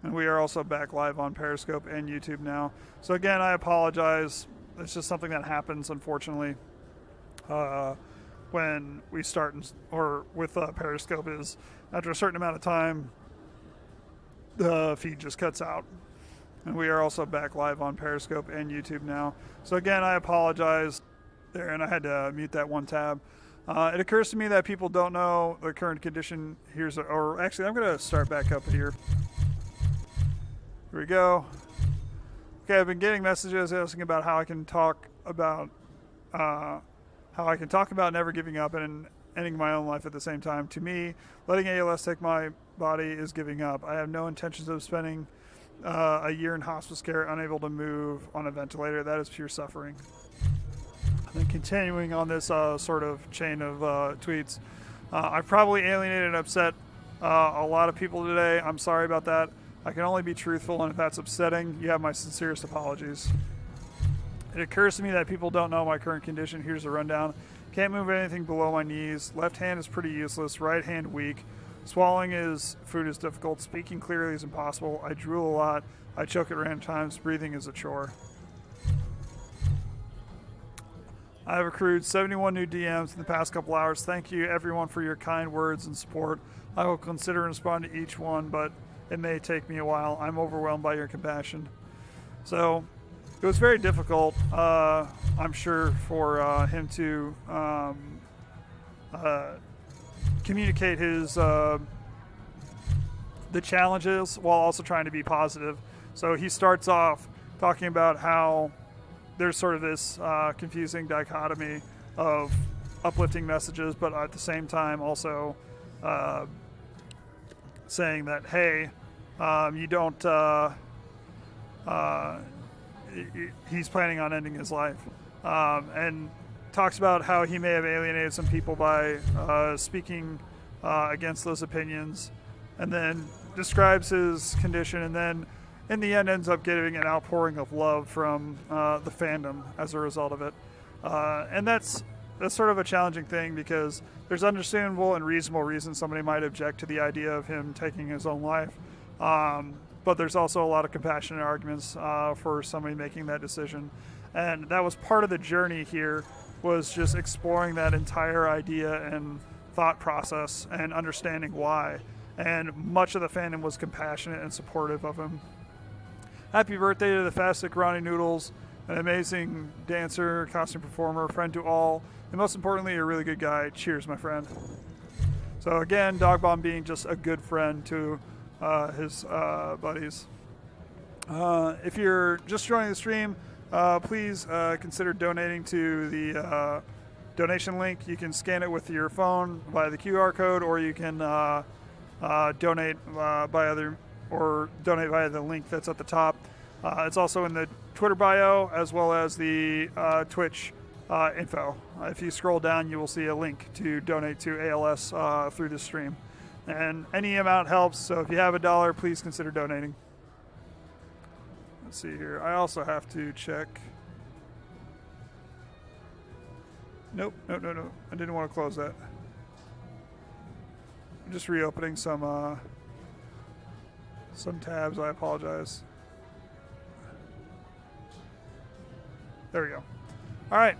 And we are also back live on Periscope and YouTube now. So again, I apologize. It's just something that happens, unfortunately, when we start with Periscope is after a certain amount of time, the feed just cuts out. And we are also back live on Periscope and YouTube now. So again, I apologize there, and I had to mute that one tab. It occurs to me that people don't know the current condition. Actually, I'm going to start back up here. Here we go. Okay, I've been getting messages asking about how I can talk about never giving up and ending my own life at the same time. To me, letting ALS take my body is giving up. I have no intentions of spending a year in hospice care, unable to move on a ventilator. That is pure suffering. And then continuing on this sort of chain of tweets, I've probably alienated and upset a lot of people today. I'm sorry about that. I can only be truthful, and if that's upsetting, you have my sincerest apologies. It occurs to me that people don't know my current condition. Here's a rundown. Can't move anything below my knees. Left hand is pretty useless. Right hand weak. Swallowing food is difficult. Speaking clearly is impossible. I drool a lot. I choke at random times. Breathing is a chore. I have accrued 71 new DMs in the past couple hours. Thank you, everyone, for your kind words and support. I will consider and respond to each one, but it may take me a while. I'm overwhelmed by your compassion. So it was very difficult, I'm sure, for him to communicate the challenges while also trying to be positive. So he starts off talking about how there's sort of this confusing dichotomy of uplifting messages, but at the same time also saying that, hey, you don't, he's planning on ending his life. And talks about how he may have alienated some people by speaking against those opinions, and then describes his condition, and then in the end ends up getting an outpouring of love from the fandom as a result of it. And that's sort of a challenging thing, because there's understandable and reasonable reasons somebody might object to the idea of him taking his own life. But there's also a lot of compassionate arguments for somebody making that decision. And that was part of the journey here, was just exploring that entire idea and thought process and understanding why. And much of the fandom was compassionate and supportive of him. Happy birthday to the Fastic Ronnie Noodles, an amazing dancer, costume performer, friend to all, and most importantly, a really good guy. Cheers, my friend. So again, Dogbomb being just a good friend to his buddies. If you're just joining the stream, please consider donating to the donation link. You can scan it with your phone via the QR code, or you can donate donate via the link that's at the top. It's also in the Twitter bio, as well as the Twitch info. If you scroll down, you will see a link to donate to ALS through the stream. And any amount helps, so if you have $1, please consider donating. Let's see here. I also have to check. Nope. I didn't want to close that. I'm just reopening some tabs. I apologize. There we go. All right.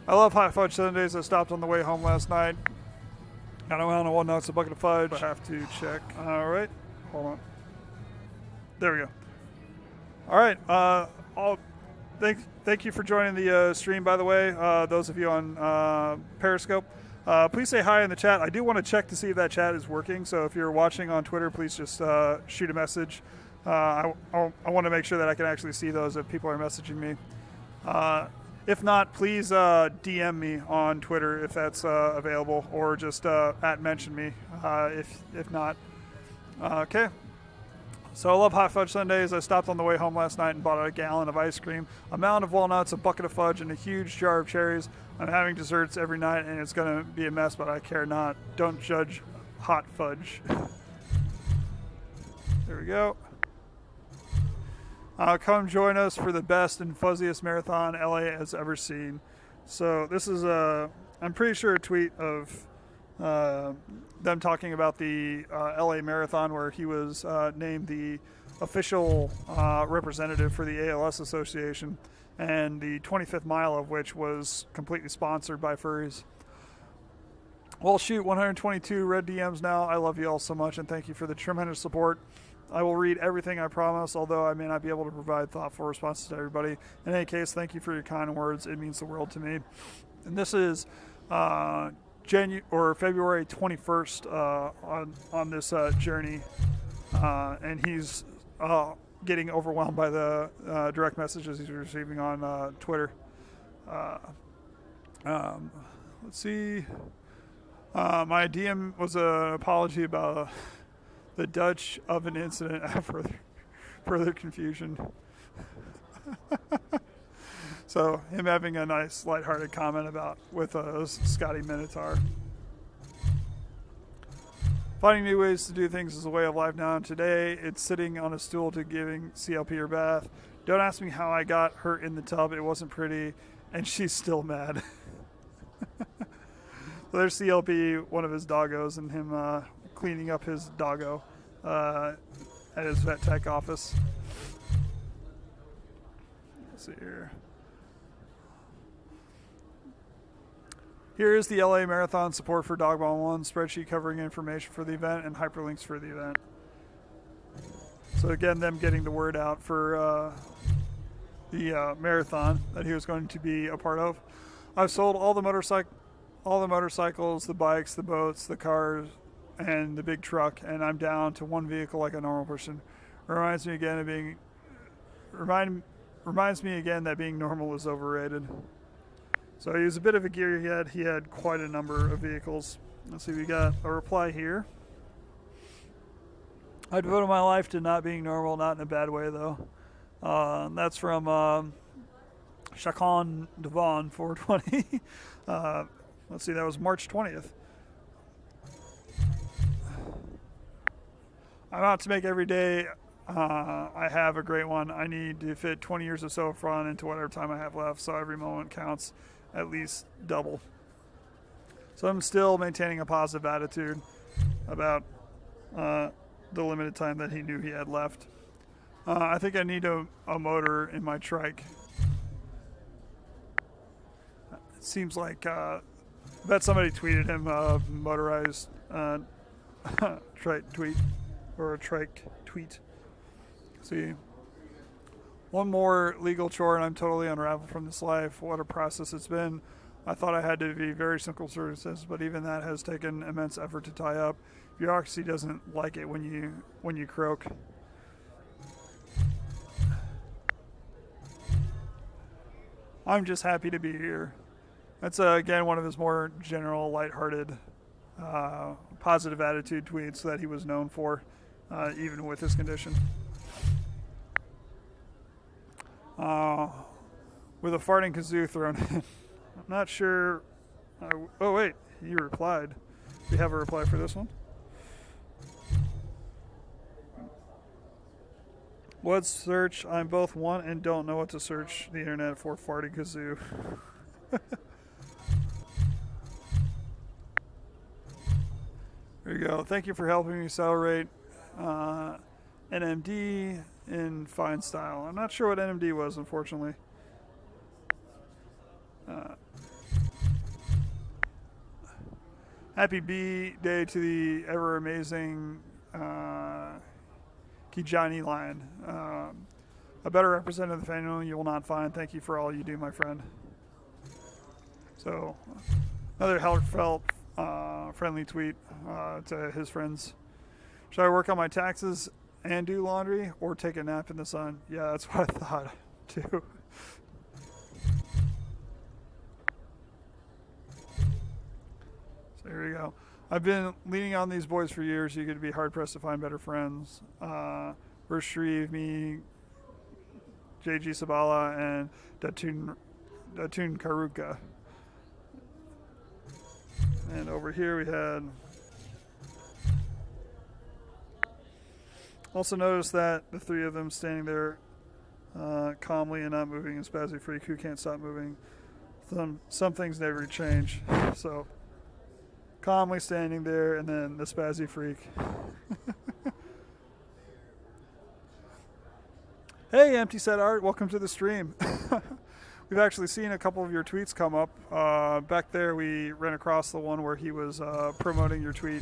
I love Hot Fudge Sundays. I stopped on the way home last night. I don't know what notes, a bucket of fudge. I have to check. All right. Hold on. There we go. All right. Thank you for joining the stream, by the way. Those of you on Periscope. Please say hi in the chat. I do want to check to see if that chat is working. So if you're watching on Twitter, please just shoot a message. I want to make sure that I can actually see those if people are messaging me. If not, please DM me on Twitter if that's available, or just @mention me if not. Okay. So I love Hot Fudge Sundays. I stopped on the way home last night and bought a gallon of ice cream, a mound of walnuts, a bucket of fudge, and a huge jar of cherries. I'm having desserts every night, and it's going to be a mess, but I care not. Don't judge hot fudge. There we go. Come join us for the best and fuzziest marathon LA has ever seen. So this is I'm pretty sure a tweet of them talking about the LA marathon, where he was named the official representative for the ALS Association, and the 25th mile of which was completely sponsored by furries. Well, shoot, 122 red DMs now. I love you all so much, and thank you for the tremendous support. I will read everything, I promise, although I may not be able to provide thoughtful responses to everybody. In any case, thank you for your kind words. It means the world to me. And this is February 21st on this journey, and he's getting overwhelmed by the direct messages he's receiving on Twitter. Let's see. My DM was an apology about the Dutch oven incident after further confusion. So him having a nice lighthearted comment with Scotty Minotaur. Finding new ways to do things is a way of life now, and today it's sitting on a stool to giving CLP her bath. Don't ask me how I got her in the tub. It wasn't pretty, and she's still mad. So there's CLP, one of his doggos, and him cleaning up his doggo at his vet tech office. Let's see here. Here is the LA Marathon support for Dogbomb 1 spreadsheet covering information for the event and hyperlinks for the event. So again, them getting the word out for the marathon that he was going to be a part of. I've sold all the motorcycles, the bikes, the boats, the cars, and the big truck, and I'm down to one vehicle like a normal person. Reminds me again that being normal is overrated. So he was a bit of a gearhead. He had quite a number of vehicles. Let's see, we got a reply here. I devoted my life to not being normal, not in a bad way though. That's from Chacon Devon 420. Let's see, that was March 20th. I'm out to make every day I have a great one. I need to fit 20 years or so of fun into whatever time I have left, so every moment counts at least double. So I'm still maintaining a positive attitude about the limited time that he knew he had left. I think I need a motor in my trike. It seems like I bet somebody tweeted him a motorized trike tweet, or a trike tweet. See, one more legal chore and I'm totally unraveled from this life. What a process it's been. I thought I had to be very simple services, but even that has taken immense effort to tie up. Bureaucracy doesn't like it when you croak. I'm just happy to be here. That's again one of his more general, lighthearted, positive attitude tweets that he was known for, even with his condition. With a farting kazoo thrown in. I'm not sure. Oh wait, he replied. We have a reply for this one. What search? I'm both want and don't know what to search the internet for farting kazoo. There you go. Thank you for helping me celebrate NMD in fine style. I'm not sure what NMD was, unfortunately. Happy B-Day to the ever-amazing Kijani Lion. A better representative of the family you will not find. Thank you for all you do, my friend. So, another heartfelt, friendly tweet to his friends. Should I work on my taxes and do laundry, or take a nap in the sun? Yeah, that's what I thought, too. So here we go. I've been leaning on these boys for years. You could be hard-pressed to find better friends. Verse Shreve, me, JG Sabala, and Datun Karuka. And over here we had... Also notice that the three of them standing there calmly and not moving, and Spazzy Freak, who can't stop moving. Some things never change. So, calmly standing there, and then the Spazzy Freak. Hey, Empty Set Art, welcome to the stream. We've actually seen a couple of your tweets come up. Back there, we ran across the one where he was promoting your tweet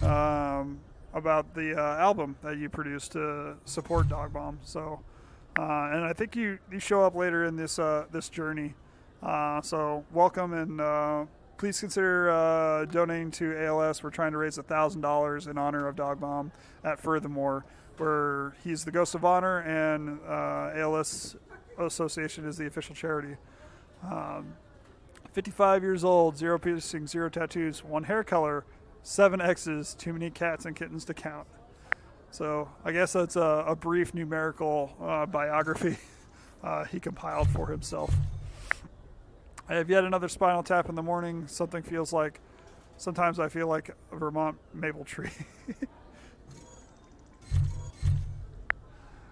about the album that you produced to support Dogbomb. So, and I think you show up later in this this journey. So welcome, and please consider donating to ALS. We're trying to raise $1,000 in honor of Dogbomb at Furthermore, where he's the Ghost of Honor, and ALS Association is the official charity. 55 years old, 0 piercings, 0 tattoos, 1 hair color, 7 X's, too many cats and kittens to count. So I guess that's a brief numerical biography he compiled for himself. I have yet another spinal tap in the morning. Sometimes I feel like a Vermont maple tree.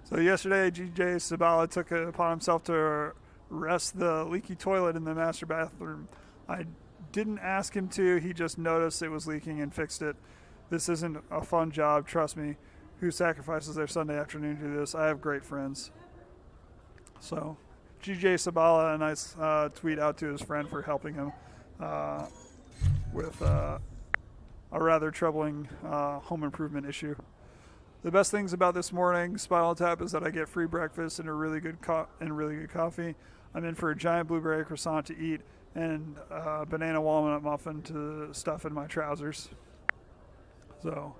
So yesterday, GJ Sabala took it upon himself to rest the leaky toilet in the master bathroom. I didn't ask him to. He just noticed it was leaking and fixed it. This isn't a fun job, trust me. Who sacrifices their Sunday afternoon to do this? I have great friends. So, GJ Sabala, a nice tweet out to his friend for helping him with a rather troubling home improvement issue. The best things about this morning's Spinal Tap is that I get free breakfast and a really good coffee. I'm in for a giant blueberry croissant to eat and a banana walnut muffin to stuff in my trousers. So,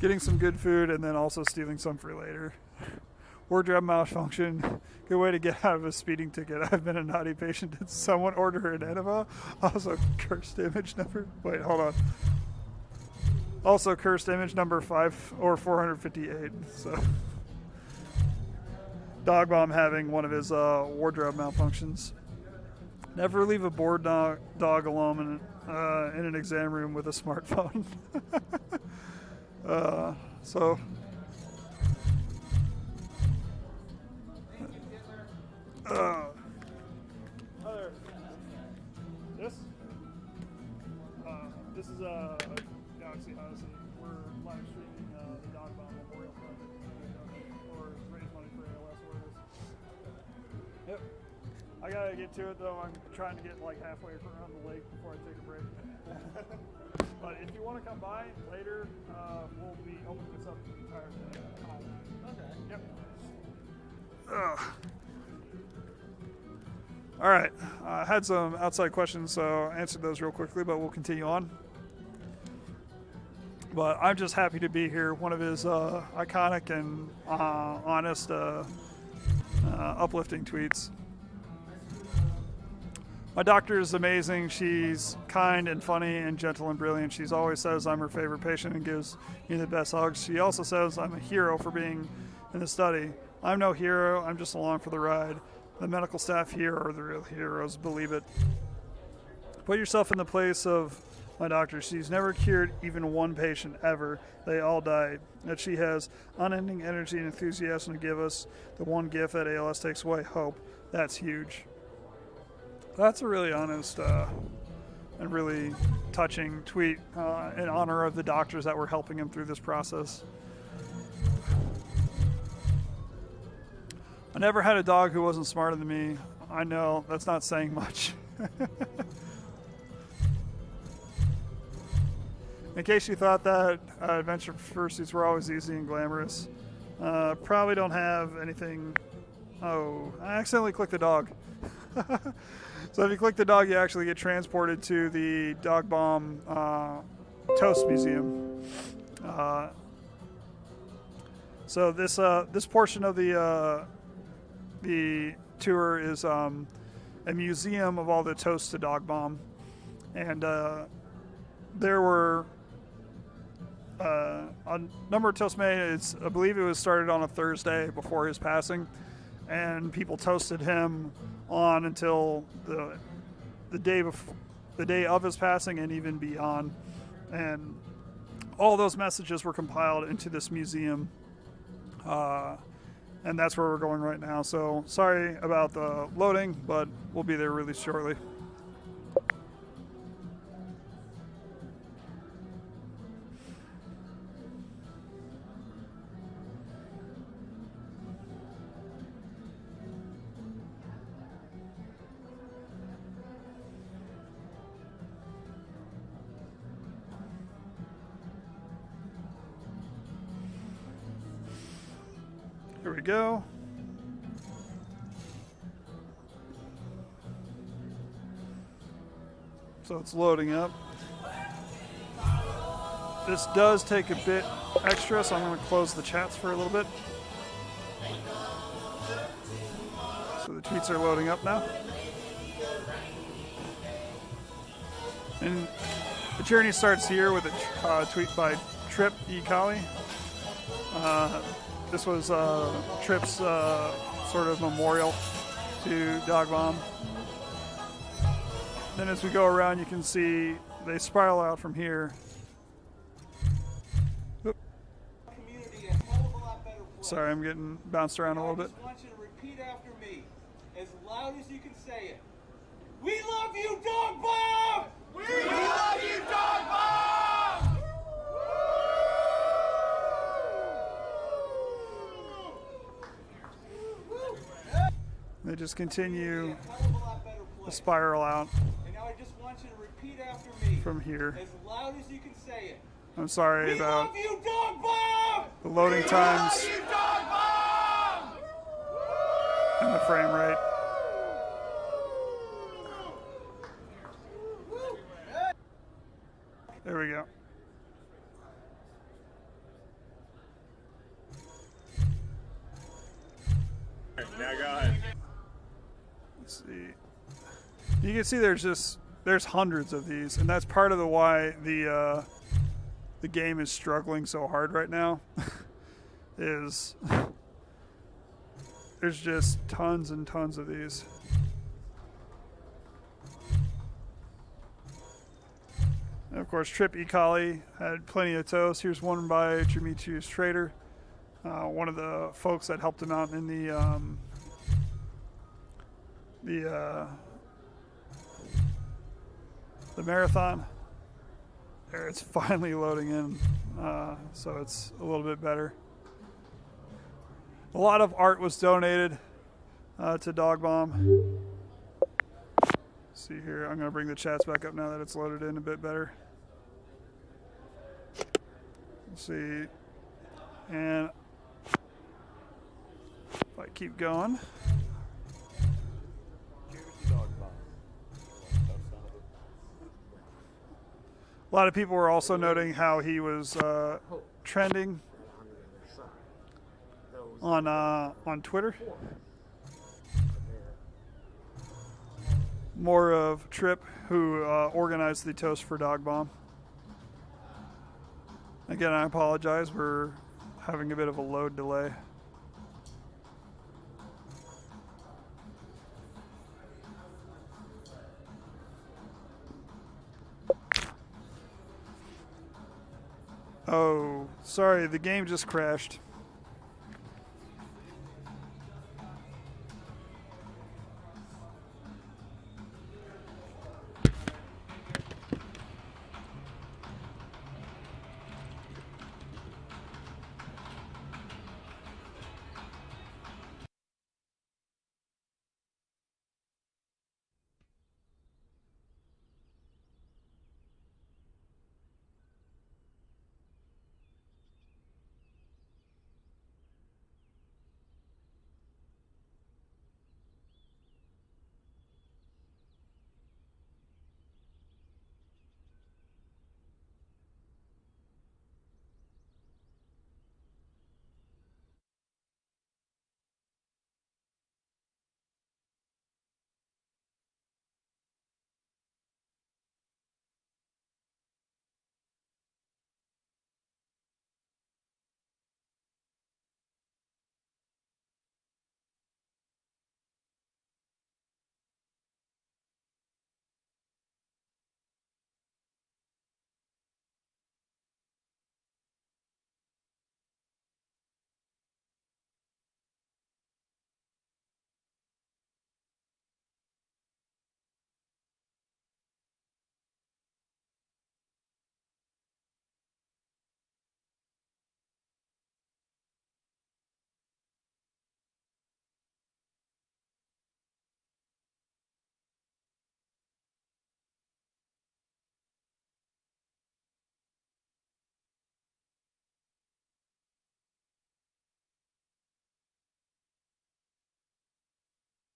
getting some good food and then also stealing some for later. Wardrobe malfunction. Good way to get out of a speeding ticket. I've been a naughty patient. Did someone order an enema? Also, cursed image number. Wait, hold on. Also, cursed image number 5 or 458. So, Dogbomb having one of his wardrobe malfunctions. Never leave a bored dog alone in an exam room with a smartphone. So. This is Galaxy Odyssey. We're live streaming the Dogbomb Memorial Fund or raise money for ALS awareness. Yep. I gotta get to it though. I'm trying to get like halfway around the lake before I take a break. But if you want to come by later, we'll be opening this up the entire day. Okay. Yep. All right. I had some outside questions, so I answered those real quickly, but we'll continue on. But I'm just happy to be here. One of his iconic and honest, uplifting tweets. My doctor is amazing. She's kind and funny and gentle and brilliant. She always says I'm her favorite patient and gives me the best hugs. She also says I'm a hero for being in the study. I'm no hero. I'm just along for the ride. The medical staff here are the real heroes. Believe it. Put yourself in the place of my doctor. She's never cured even one patient ever. They all died. Yet she has unending energy and enthusiasm to give us the one gift that ALS takes away, hope. That's huge. That's a really honest and really touching tweet in honor of the doctors that were helping him through this process. I never had a dog who wasn't smarter than me. I know, that's not saying much. In case you thought that adventure pursuits were always easy and glamorous, probably don't have anything. Oh, I accidentally clicked the dog. So if you click the dog, you actually get transported to the Dogbomb Toast Museum. So this portion of the tour is a museum of all the toasts to Dogbomb, and there were a number of toasts made. I believe it was started on a Thursday before his passing, and people toasted him on until the day of his passing and even beyond, and all those messages were compiled into this museum. And that's where we're going right now. So sorry about the loading, but we'll be there really shortly. we go. So it's loading up. This does take a bit extra, so I'm going to close the chats for a little bit. So the tweets are loading up now. And the journey starts here with a tweet by Trip E. Kali. This was Trip's sort of memorial to Dogbomb. Then as we go around, you can see they spiral out from here. Oop. Sorry, I'm getting bounced around a little bit. I just want you to repeat after me, as loud as you can say it. We love you, Dogbomb! We love you, Dogbomb! They just continue to spiral out And now I just want you to repeat after me, from here. as loud as you can say it. I'm sorry We about love you, Dogbomb! the loading times We love you, Dogbomb! and the frame rate. There we go. Now go ahead. Let's see. You can see there's hundreds of these, and that's part of why the game is struggling so hard right now. Is there's just tons and tons of these. And of course, Trip E. Kali had plenty of toast. Here's one by Demetrius Trader, one of the folks that helped him out in the marathon. There, it's finally loading in, so it's a little bit better. A lot of art was donated to Dogbomb. See here, I'm going to bring the chats back up now that it's loaded in a bit better. Let's see, and if I keep going. A lot of people were also noting how he was trending on Twitter. More of Trip, who organized the toast for Dogbomb. Again, I apologize. We're having a bit of a load delay. Oh, sorry, the game just crashed.